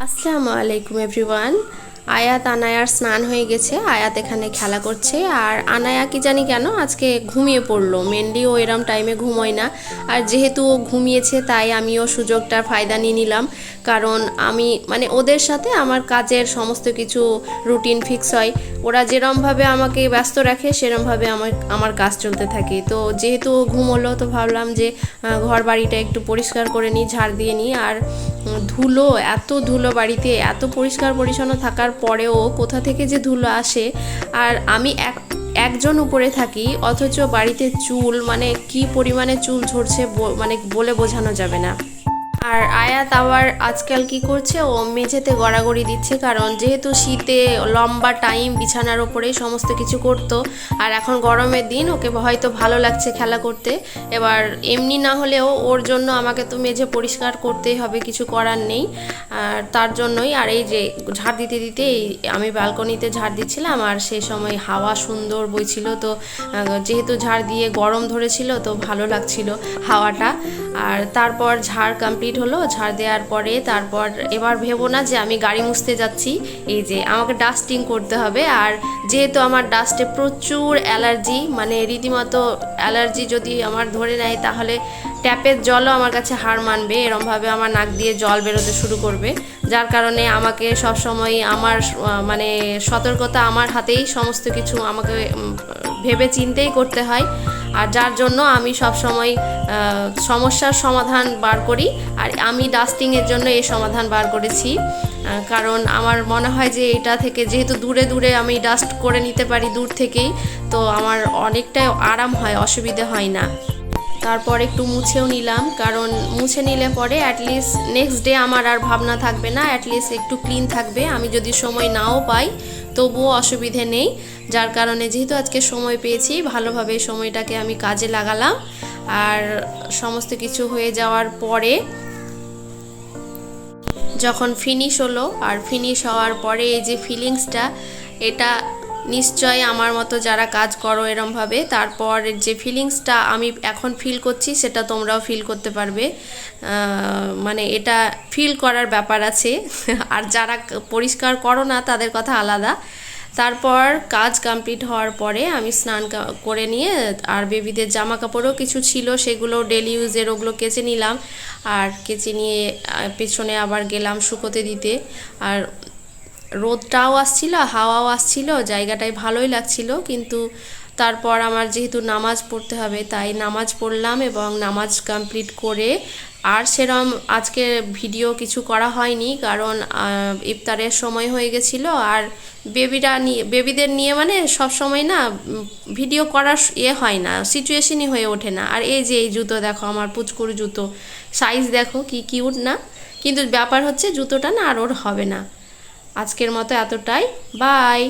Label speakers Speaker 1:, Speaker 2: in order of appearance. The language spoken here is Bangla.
Speaker 1: আসসালামু আলাইকুম এভরিওয়ান। আয়াত আনায়ার স্নান হয়ে গেছে। আয়াত এখানে খেলা করছে আর আনায়া কি জানি কেন আজকে ঘুমিয়ে পড়লো। মেনলি ও এরম টাইমে ঘুমোয় না, আর যেহেতু ও ঘুমিয়েছে তাই আমিও সুযোগটার ফায়দা নিয়ে নিলাম। কারণ আমি ওদের সাথে আমার কাজের সমস্ত কিছু রুটিন ফিক্স হয়। ওরা যেরমভাবে আমাকে ব্যস্ত রাখে সেরমভাবে আমার কাজ চলতে থাকে। তো যেহেতু ও ঘুমোলো তো ভাবলাম যে ঘর বাড়িটা একটু পরিষ্কার করে নিই, ঝাড় দিয়ে নিই। আর ধুলো, এত ধুলো বাড়িতে, এত পরিষ্কার পরিচ্ছন্ন থাকার পরেও কোথা থেকে যে ধুলো আসে। আর আমি একজন উপরে থাকি অথচ বাড়িতে চুল, কি পরিমাণে চুল ঝরছে বলে বোঝানো যাবে না। আর আয়াত আবার আজকাল কি করছে, ও মেঝেতে গড়াগড়ি দিচ্ছে। কারণ যেহেতু শীতে লম্বা টাইম বিছানার ওপরেই সমস্ত কিছু করতো, আর এখন গরমের দিন ওকে হয়তো ভালো লাগছে খেলা করতে। এবার এমনি না হলেও ওর জন্য আমাকে তো মেঝে পরিষ্কার করতেই হবে, কিছু করার নেই। আর তার জন্যই, আর এই যে ঝাড় দিতে দিতে আমি ব্যালকনিতে ঝাড় দিচ্ছিলাম, আর সেই সময় হাওয়া সুন্দর বইছিল। তো যেহেতু ঝাড় দিয়ে গরম ধরেছিল তো ভালো লাগছিল হাওয়াটা। আর তারপর ঝাড় কমপ্লিট হলো। ঝাড় দেওয়ার পরে তারপর এবার ভেবো না যে আমি গাড়ি মুছতে যাচ্ছি, এই যে আমাকে ডাস্টিং করতে হবে। আর যেহেতু আমার ডাস্টে প্রচুর অ্যালার্জি, রীতিমতো অ্যালার্জি যদি আমার ধরে নেয় তাহলে ট্যাপের জলও আমার কাছে হার মানবে, এরমভাবে আমার নাক দিয়ে জল বেরোতে শুরু করবে। যার কারণে আমাকে সবসময় আমার সতর্কতা আমার হাতেই, সমস্ত কিছু আমাকে ভেবে চিন্তেই করতে হয়। আর যার জন্য আমি সবসময় সমস্যার সমাধান বার করি, আর আমি ডাস্টিংয়ের জন্য এই সমাধান বার করেছি। কারণ আমার মনে হয় যে এটা থেকে যেহেতু দূরে দূরে আমি ডাস্ট করে নিতে পারি দূর থেকেই, তো আমার অনেকটাই আরাম হয়, অসুবিধে হয় না। তারপর একটু মুছেও নিলাম, কারণ মুছে নিলে পরে অ্যাটলিস্ট নেক্সট ডে আমার আর ভাবনা থাকবে না, অ্যাটলিস্ট একটু ক্লিন থাকবে। আমি যদি সময় নাও পাই তবুও অসুবিধে নেই। যার কারণে যেহেতু আজকে সময় পেয়েছি, ভালোভাবে সময়টাকে আমি কাজে লাগালাম। আর সমস্ত কিছু হয়ে যাওয়ার পরে যখন ফিনিশ হলো, আর ফিনিশ হওয়ার পরে এই যে ফিলিংসটা, এটা নিশ্চয় আমার মতো যারা কাজ করো এরমভাবে, তারপর যে ফিলিংসটা আমি এখন ফিল করছি সেটা তোমরাও ফিল করতে পারবে। এটা ফিল করার ব্যাপার আছে। আর যারা পরিষ্কার করো না তাদের কথা আলাদা। তারপর কাজ কমপ্লিট হওয়ার পরে আমি স্নান করে নিয়ে, আর বেবিদের জামা কাপড়ও কিছু ছিল সেগুলো ডেলি ইউজের, ওগুলো কেচে নিলাম। আর কেচে নিয়ে পেছনে আবার গেলাম শুকোতে দিতে। আর রোদটাও আসছিল, হাওয়াও আসছিল, জায়গাটায় ভালোই লাগছিল। কিন্তু তারপর আমার যেহেতু নামাজ পড়তে হবে তাই নামাজ পড়লাম, এবং নামাজ কমপ্লিট করে আর সেরম আজকে ভিডিও কিছু করা হয়নি, কারণ ইফতারের সময় হয়ে গেছিলো। আর বেবিদের নিয়ে সব সময় না ভিডিও করার হয় না, সিচুয়েশনই হয়ে ওঠে না। আর এই যে এই জুতো দেখো, আমার পুচকুর জুতো, সাইজ দেখো কি কিউট না। কিন্তু ব্যাপার হচ্ছে জুতোটা না আর ওর হবে না। আজকের মতো এতটাই, বাই।